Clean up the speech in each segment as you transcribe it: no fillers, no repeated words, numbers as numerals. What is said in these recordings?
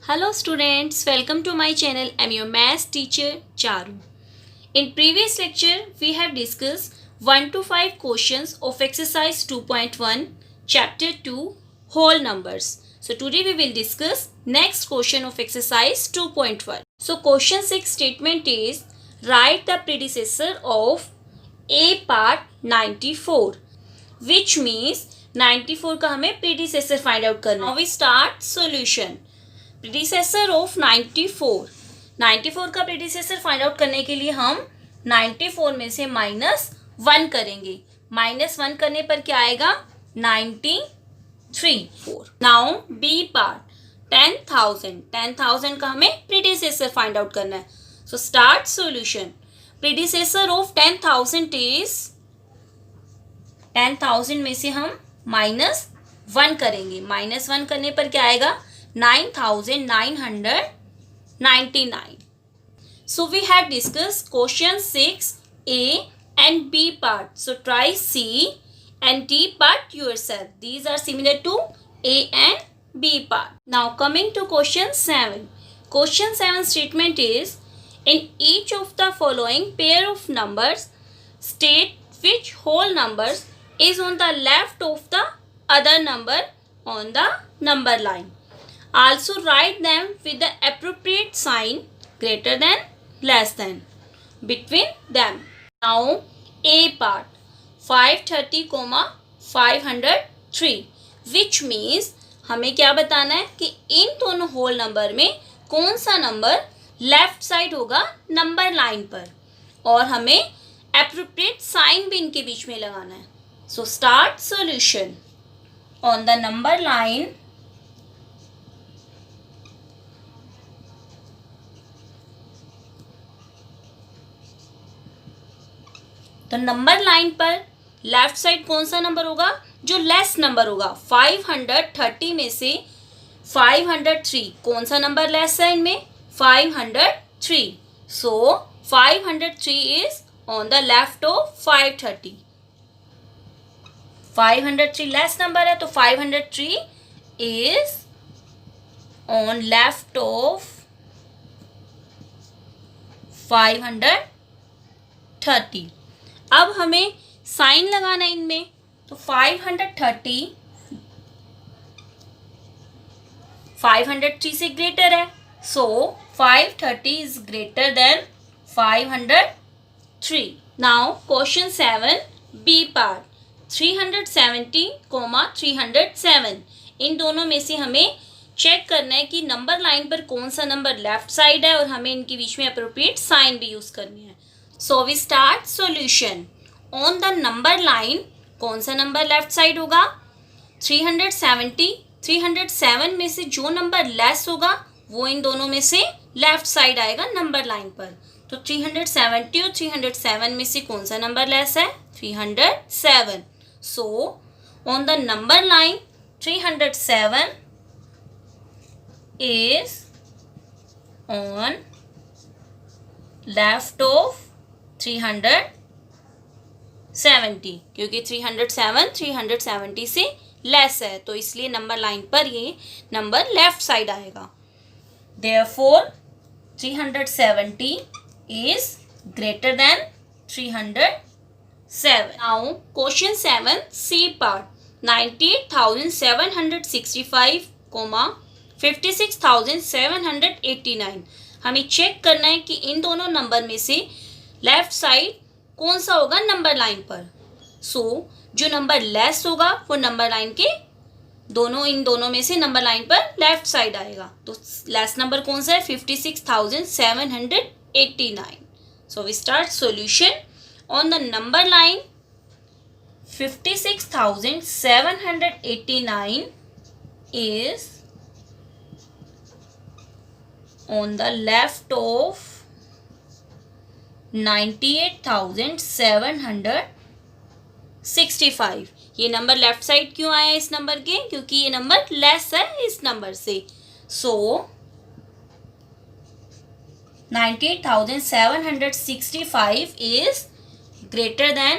Hello students, welcome to my channel. I am your math teacher Charu. In previous lecture, we have discussed 1 to 5 questions of exercise 2.1, chapter 2, whole numbers. So today we will discuss next question of exercise 2.1. So question 6 statement is, write the predecessor of A part 94, which means 94 का हमें predecessor find out करना. Now we start solution. Predecessor of 94 का predecessor find out करने के लिए हम 94 में से -1 करेंगे. -1 करने पर क्या आएगा? 93. नाउ बी पार्ट 10,000 का हमें प्रीडिसेसर फाइंड आउट करना है. So start solution. Predecessor of 10,000 is 10,000 में से हम -1 करेंगे. -1 करने पर क्या आएगा? 9,999. So we have discussed question 6A and B part. So try C and D part yourself. These are similar to A and B part. Now coming to question 7. Question 7 statement is, in each of the following pair of numbers, state which whole numbers is on the left of the other number on the number line. Also write them with the appropriate sign greater than, less than, between them. Now A part 530, 503, which means हमें क्या बताना है कि इन दोनों whole number में कौन सा number left side होगा नंबर लाइन पर, और हमें appropriate साइन भी इनके बीच में लगाना है. So start solution. On the number line, तो नंबर लाइन पर लेफ्ट साइड कौन सा नंबर होगा? जो लेस नंबर होगा. 530 में से 503 कौन सा नंबर लेस है इनमें? 503. सो 503 is on the left of 530. 503 less number है, तो 503 इज ऑन लेफ्ट ऑफ 530. अब हमें साइन लगाना है इनमें, तो 503 से ग्रेटर है. So 530 is greater than 503. Now question 7 B part 370, 307. इन दोनों में से हमें चेक करना है कि नंबर लाइन पर कौन सा नंबर लेफ्ट साइड है, और हमें इनके बीच में अप्रोप्रिएट साइन भी यूज करनी है. So we start solution. On the number line, कौन सा नंबर लेफ्ट साइड होगा? 370. 307 में से जो नंबर लेस होगा वो इन दोनों में से लेफ्ट साइड आएगा नंबर लाइन पर. तो 370 और 307 में से कौन सा नंबर लेस है? 307. So on the number line 307 is on left of 370, क्योंकि 307 370 से लेस है, तो इसलिए नंबर लाइन पर ये नंबर लेफ्ट साइड आएगा. Therefore 370 is greater than 307. Now question 7 C part 98,765, 56,789. हमें चेक करना है कि इन दोनों नंबर में से लेफ्ट साइड कौन सा होगा नंबर लाइन पर. सो जो नंबर लेस होगा वो नंबर लाइन के इन दोनों में से नंबर लाइन पर लेफ्ट साइड आएगा. तो लेस नंबर कौन सा है? 56,789. So we start solution. On the number line 56,789 is on the left of 98,765. ये नंबर लेफ्ट साइड क्यों आया इस नंबर के? क्योंकि ये नंबर लेस है इस नंबर से. सो 98,765 is greater than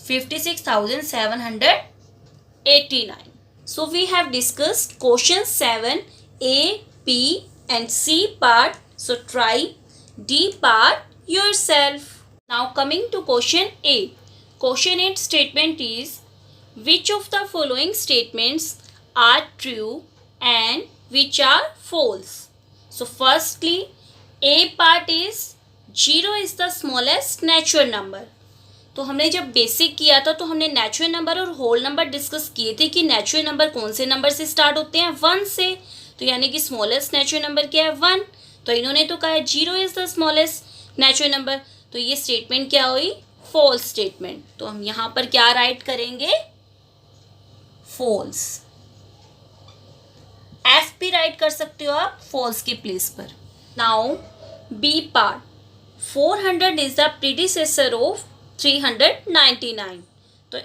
56,789. So we have discussed question 7 A, B and C part, so try D part yourself. Now coming to question A. Question 8 statement is, which of the following statements are true and which are false? So firstly, A part is 0 is the smallest natural number. तो हमने जब basic किया था तो हमने natural number और whole number discuss किए थे कि नेचुरल नंबर कौन से नंबर से स्टार्ट होते हैं, 1 से. तो यानी कि स्मॉलेस्ट नेचुरल नंबर क्या है, 1. तो इन्होंने तो कहा है 0 is the smallest natural number. तो ये स्टेटमेंट क्या हुई, फॉल्स स्टेटमेंट. तो हम यहाँ पर क्या राइट करेंगे, फॉल्स. एफ भी राइट कर सकते हो आप फॉल्स के प्लेस पर. Now B part, 400 is the predecessor of 399. तो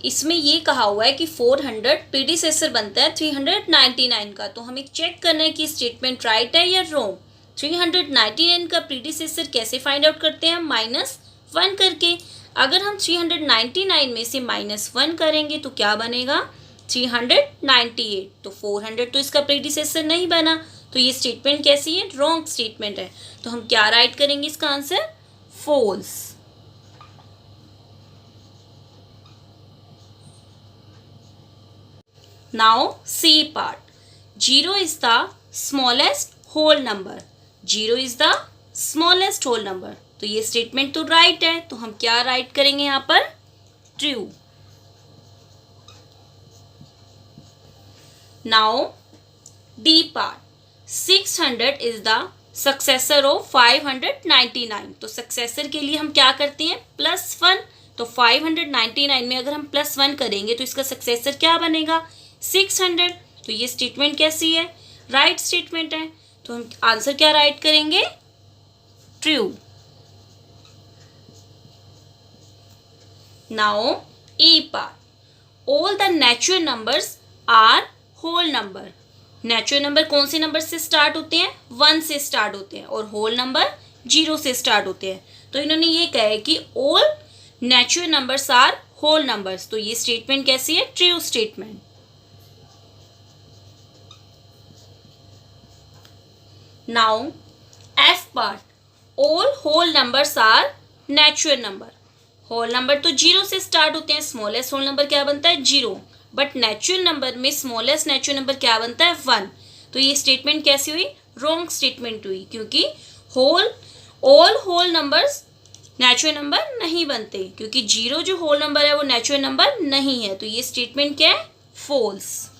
इसमें ये कहा हुआ है कि 400 प्रीडिसेसर बनता है 399 का. तो हमें चेक करना है कि स्टेटमेंट राइट है या रॉन्ग. 399 का प्रीडिसेसर कैसे फाइंड आउट करते हैं, -1 करके. अगर हम 399 में से -1 करेंगे तो क्या बनेगा, 398. तो 400 तो इसका प्रीडिसेसर नहीं बना. तो ये स्टेटमेंट कैसी है, रॉन्ग स्टेटमेंट है. तो हम क्या राइट करेंगे इसका answer, false. Now C part, 0 is the smallest whole number. 0 is the smallest whole number. तो ये स्टेटमेंट तो राइट है. तो हम क्या राइट करेंगे यहाँ पर, true. Now D part, 600 is the successor of 599. तो सक्सेसर के लिए हम क्या करते हैं, +1. तो 599 में अगर हम +1 करेंगे तो इसका सक्सेसर क्या बनेगा, 600. तो ये स्टेटमेंट कैसी है, राइट स्टेटमेंट है. तो हम आंसर क्या राइट करेंगे, true. Now E part, all the natural numbers are whole number. Natural number कौन से नंबर से स्टार्ट होते हैं, 1 से स्टार्ट होते हैं, और होल नंबर 0 से स्टार्ट होते हैं. तो इन्होंने ये कहा है कि all natural numbers are whole numbers. तो ये स्टेटमेंट कैसी है, true statement. Now F part, all whole numbers are natural number. Whole number तो 0 से स्टार्ट होते हैं, स्मॉलेस्ट होल नंबर क्या बनता है, 0. बट नेचुरल नंबर में स्मॉलेस्ट नेचुरल नंबर क्या बनता है, 1. तो ये स्टेटमेंट कैसी हुई, रॉन्ग स्टेटमेंट हुई, क्योंकि all whole numbers natural number नहीं बनते, क्योंकि 0 जो होल नंबर है वो नेचुरल नंबर नहीं है. तो ये स्टेटमेंट क्या है, false.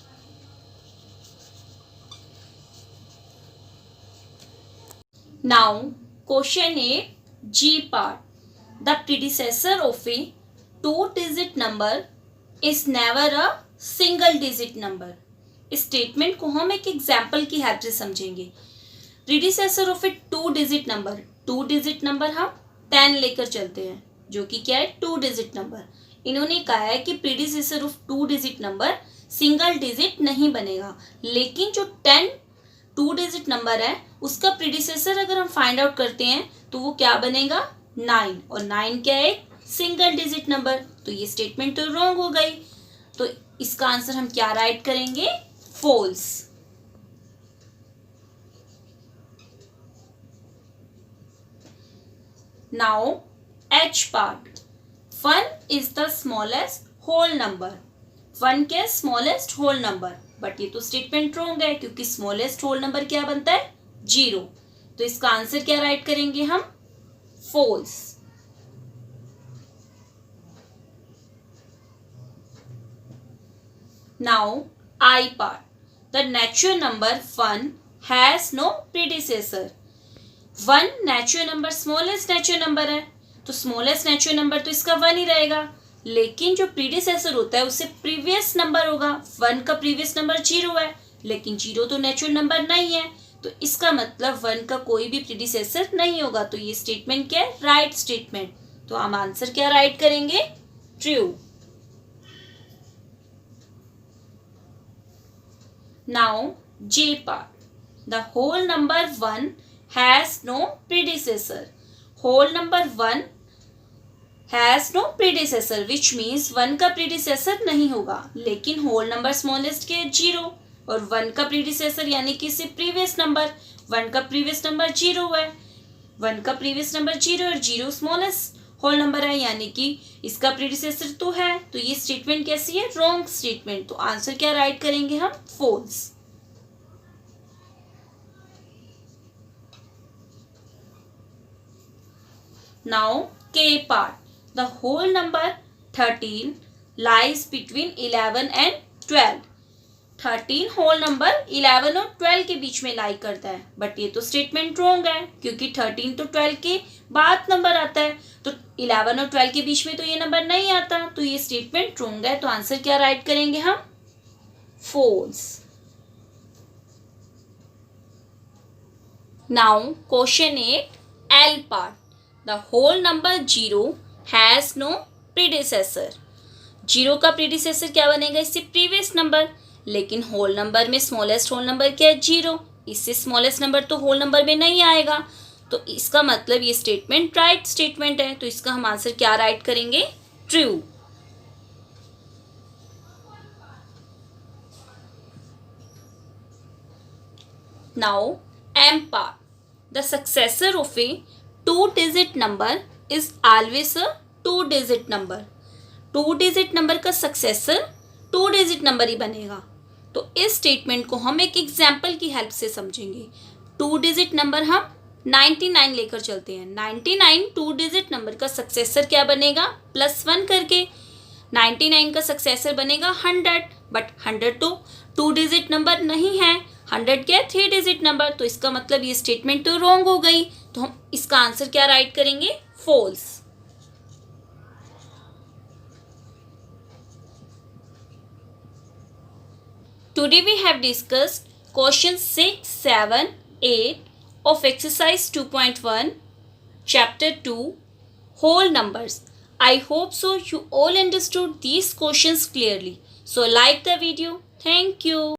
Now question 8 G part, the predecessor of a 2-digit number is never a single digit number. इस स्टेटमेंट को हम एक एग्जाम्पल की हेल्प से समझेंगे. Predecessor of a 2-digit number, 2-digit number हम 10 लेकर चलते हैं, जो कि क्या है, 2-digit नंबर. इन्होंने कहा है कि predecessor of 2-digit number single digit नहीं बनेगा, लेकिन जो 2-digit नंबर है उसका प्रीडिसेसर अगर हम फाइंड आउट करते हैं तो वो क्या बनेगा, 9. और 9 क्या है, सिंगल डिजिट नंबर. तो ये स्टेटमेंट तो रॉन्ग हो गई. तो इसका आंसर हम क्या राइट करेंगे, false. Now H part, 1 is the smallest whole number. 1 क्या है, स्मॉलेस्ट होल नंबर. बट ये तो स्टेटमेंट रॉन्ग है, क्योंकि स्मॉलेस्ट होल नंबर क्या बनता है, 0. तो इसका आंसर क्या राइट करेंगे हम, false. Now I part, the natural number 1 has no predecessor. 1 natural number smallest natural number है, तो स्मॉलेस्ट नेचुरल नंबर तो इसका 1 ही रहेगा. लेकिन जो प्रीडिसेसर होता है उससे प्रीवियस नंबर होगा. 1 का प्रीवियस नंबर 0 है, लेकिन 0 तो नेचुरल नंबर नहीं है. तो इसका मतलब 1 का कोई भी प्रीडिसेसर नहीं होगा. तो ये स्टेटमेंट क्या है, राइट स्टेटमेंट. तो हम आंसर क्या राइट करेंगे, true. Now J part, the whole number 1 has no predecessor. whole number 1 has no predecessor, which means 1 का प्रीडिसेसर नहीं होगा. लेकिन होल नंबर स्मॉलेस्ट के 0 और 1 का प्रीडिसेसर यानी कि इससे प्रीवियस नंबर 1 का प्रीवियस नंबर 0 है, 1 का प्रीवियस नंबर 0 और 0 स्मॉलेस्ट होल नंबर है, यानी कि इसका प्रीडिसेसर तो है, तो ये स्टेटमेंट कैसी है? Wrong statement. तो आंसर क्या राइट करेंगे हम? False. Now K part, the whole number 13 lies between 11 and 12। 13 whole number 11 और 12 के बीच में लाई करता है, बट ये तो स्टेटमेंट रॉन्ग है, क्योंकि 13 तो 12 के बाद नंबर आता है, तो 11 और 12 के बीच में तो ये नंबर नहीं आता, तो ये स्टेटमेंट रॉन्ग है। तो आंसर क्या राइट करेंगे हम? False. Now question 8, L part, the whole number 0 has no predecessor. 0 का प्रीडिसेसर क्या बनेगा? इससे प्रीवियस नंबर, लेकिन होल नंबर में स्मॉलेस्ट होल नंबर क्या है? 0। इससे स्मॉलेस्ट नंबर तो होल नंबर में नहीं आएगा, तो इसका मतलब ये स्टेटमेंट राइट स्टेटमेंट है, तो इसका हम आंसर क्या राइट करेंगे? True. Now M part, the successor of a 2-digit number is always a 2-digit number. 2-digit number का सक्सेसर 2-digit नंबर ही बनेगा। तो इस स्टेटमेंट को हम एक एग्जाम्पल की हेल्प से समझेंगे। 2-digit नंबर हम 99 लेकर चलते हैं। 99 2-digit नंबर का सक्सेसर क्या बनेगा? +1 करके 99 का सक्सेसर बनेगा 100, बट 100 तो 2-digit नंबर नहीं है, 100 क्या है? 3-digit number. तो इसका मतलब ये स्टेटमेंट तो रॉन्ग हो गई, तो हम इसका आंसर क्या राइट करेंगे? False. Today we have discussed questions 6, 7, 8 of exercise 2.1, chapter 2, whole numbers. I hope so you all understood these questions clearly. So like the video. Thank you.